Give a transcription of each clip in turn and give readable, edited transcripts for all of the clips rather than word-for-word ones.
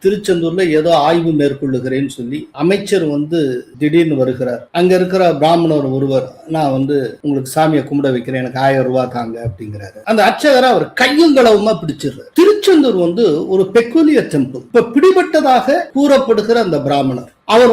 திருச்செந்தூர்ல ஏதோ ஆய்வு மேற்கொள்ளுகிறேன்னு சொல்லி அமைச்சர் திடீர்னு வருகிறார். அங்க இருக்கிற பிராமணர் ஒருவர், நான் உங்களுக்கு சாமியை கும்பிட வைக்கிறேன், எனக்கு 1000 ரூபாய் தாங்க அப்படிங்கிறாரு. அந்த அர்ச்சகரை அவர் கையும் களவுமா பிடிச்சிடுறாரு. திருச்செந்தூர் ஒரு பெக்குலியர் டெம்பிள். இப்ப பிடிபட்டதாக கூறப்படுகிற அந்த பிராமணர், அவர்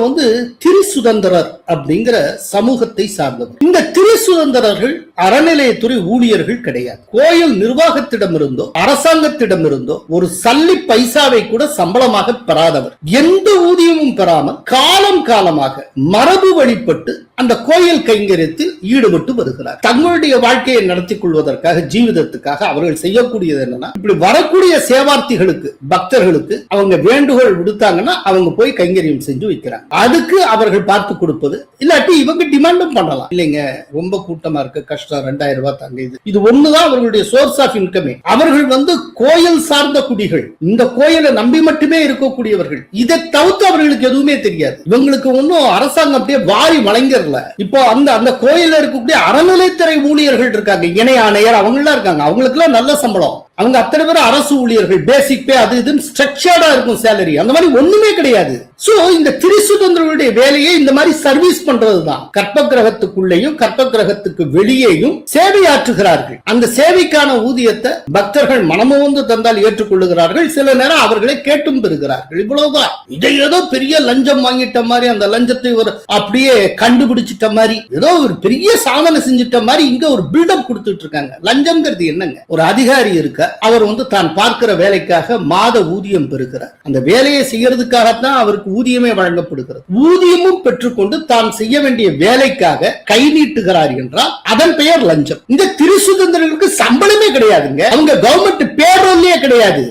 திரிசுதந்திரர் அப்படிங்கிற சமூகத்தை சார்ந்தவர். இந்த திரிசுதந்திரர்கள் அறநிலையத்துறை ஊழியர்கள் கிடையாது. கோயில் நிர்வாகத்திடமிருந்தோ அரசாங்கத்திடமிருந்தோ ஒரு சல்லி பைசாவை கூட சம்பளமாக பெறாதவர். எந்த ஊதியமும் பெறாமல் காலம் காலமாக மரபு வழிபட்டு அந்த கோயில் கைங்கரியத்தில் ஈடுபட்டு வருகிறார். தங்களுடைய வாழ்க்கையை நடத்திக் கொள்வதற்காக, ஜீவிதத்துக்காக அவர்கள் செய்யக்கூடியது என்னன்னா, இப்படி வரக்கூடிய சேவார்த்திகளுக்கு, பக்தர்களுக்கு அவங்க வேண்டுகோள் விடுத்தாங்கன்னா அவங்க போய் கைங்கரியம் செஞ்சு வைக்கிறாங்க. அதுக்கு அவர்கள் பார்த்து கொடுப்பது, இல்லாட்டி இவங்க டிமாண்டும் பண்ணலாம். இல்லைங்க, ரொம்ப கூட்டமா இருக்கு, கஷ்டம், 2000 ரூபாய் தாங்க. இது ஒண்ணுதான் அவர்களுடைய சோர்ஸ் ஆஃப் இன்கமே. அவர்கள் கோயில் சார்ந்த குடிகள், இந்த கோயிலை நம்பி மட்டுமே இருக்கக்கூடியவர்கள். இதை தவிர்த்து அவர்களுக்கு எதுவுமே தெரியாது. இவங்களுக்கு ஒன்னும் அரசாங்கம் அப்படியே வாரி வழங்க. இப்போ அந்த கோயில இருக்கக்கூடிய அறநிலைத்துறை ஊழியர்கள் இருக்காங்க, இணை ஆணையர், அவங்க எல்லாம் இருக்காங்க. அவங்களுக்கு எல்லாம் நல்ல சம்பளம். அவங்க அத்தனை பேரும் அரசு ஊழியர்கள், பேசிக் பே, அது இதுன்னு ஸ்ட்ரக்சர்டா இருக்கும் சேலரி. அந்த மாதிரி ஒண்ணுமே கிடையாது. சோ இந்த திரிசுதந்திரனுடைய வேலையை இந்த மாதிரி சர்வீஸ் பண்றதுதான். கற்ப கிரகத்துக்குள்ளேயும் கற்ப கிரகத்துக்கு வெளியேயும் சேவையாற்றுகிறார்கள். அந்த சேவைக்கான ஊதியத்தை பக்தர்கள் மனமுவந்து தந்தால் ஏற்றுக்கொள்ளுகிறார்கள். சில நேரம் அவர்களை கேட்டும் பெறுகிறார்கள். இவ்வளவுதான். இதை ஏதோ பெரிய லஞ்சம் வாங்கிட்ட மாதிரி, அந்த லஞ்சத்தை ஒரு அப்படியே கண்டுபிடிச்சிட்ட மாதிரி, ஏதோ ஒரு பெரிய சாதனை செஞ்சிட்ட மாதிரி இங்க ஒரு பில்டப் கொடுத்துட்டு இருக்காங்க. லஞ்சம்ங்கிறது என்னங்க? ஒரு அதிகாரி இருக்க, அவர் தான் பார்க்கிற வேலைக்காக மாத ஊதியம் பெறுகிறார். அந்த வேலையை செய்யறதுக்காகத்தான் அவருக்கு ஊதியமே வழங்கப்படுகிறது. ஊதியமும் பெற்றுக்கொண்டு தான் செய்ய வேண்டிய வேலைக்காக கை நீட்டுகிறார் என்றால் அதன் பெயர் லஞ்சம். இந்த திரிசுதந்திரர்களுக்கு சம்பளமே கிடையாதுங்க. அவங்க கவர்மெண்ட் பேரோல்லே கிடையாது.